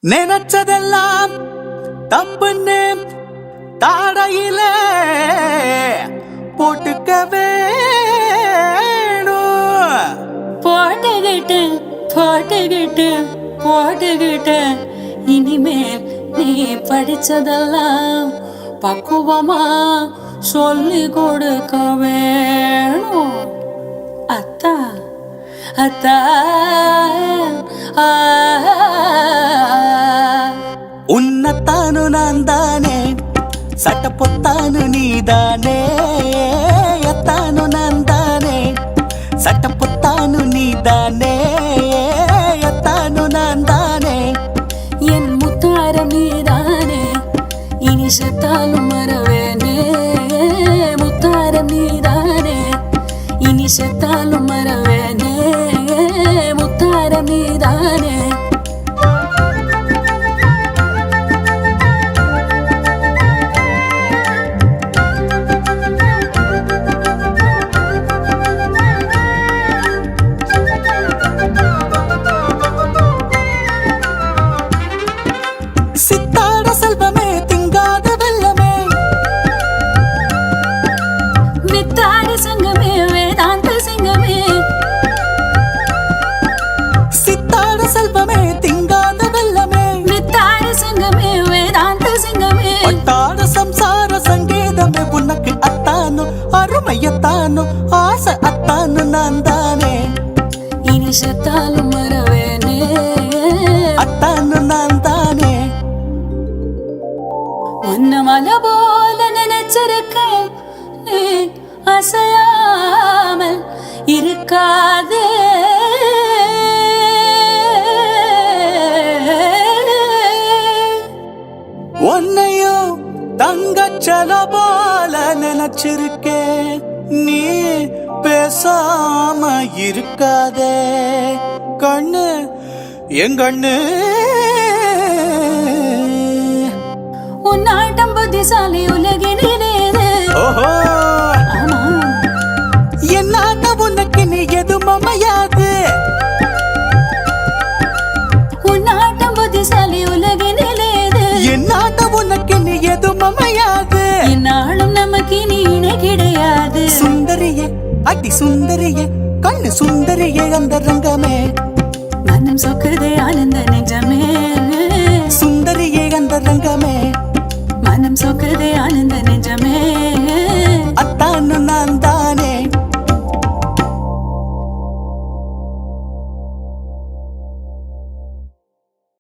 நினைச்சதெல்லாம் தப்புன்னு தாடையில போட்டுக்க வேணும். போட்டுக்கிட்டு இனிமேல் நீ படிச்சதெல்லாம் பக்குவமா சொல்லி கொடுக்க வேணும். அத்தா அத்தா உன்னத்தானு நான் தானே, சட்டப்பொத்தானு நீதானே. அத்தானு நான் தானே, சட்டப்பொத்தானு நீதானே. அத்தானு நான் தானே, என் முத்தாரம் நீதானே, இனி செத்தாலும் மறவேனே. முத்தாரம் நீதானே, இனி செத்தாலும் மறவேனே. முத்தாரம் நீதானே. சித்தாட செல்வமே திங்காத வெல்லமே, வித்தாடி சங்கமே வேதாந்த சிங்கமே. சித்தாட செல்வமே திங்காத வெல்லமே, வித்தாடி சங்கமே வேதாந்த சிங்கமே. பட்டாட சம்சார சங்கீதமே உனக்கு அத்தானு அருமையத்தானு ஆசை அத்தானு நான் தானே. இனி செத்தாலும் மறவேனே. அத்தானு நான் தானே. உன்ன மலை போல நினைச்சிருக்கேன், நீ அசையாமல் இருக்காதே. உன்னையும் தங்கச்சல போல நினைச்சிருக்கேன், நீ பேசாம இருக்காதே. கண்ணு எங்கண்ணு உன் ஆட்டம் புத்திசாலி உலகினிலே. ஓஹோ, ஆமா, என்னாட்ட உனக்கு நீ எதுவும் அமையாது. உன் ஆட்டம் புத்திசாலி உலகினிலே. என்னாட்ட உனக்கு நீ எதுவும் அமையாது. என்னாலும் நமக்கு நீ இணை கிடையாது. சுந்தரியே அடி சுந்தரியே, கண்ணு சுந்தரியே அந்த ரங்கமே. மனம் சொக்குதே ஆனந்த நெஞ்சமே. சுந்தரியே அந்த ரங்கமே. மனம் சொக்குதே ஆனந்த நெஞ்சமே.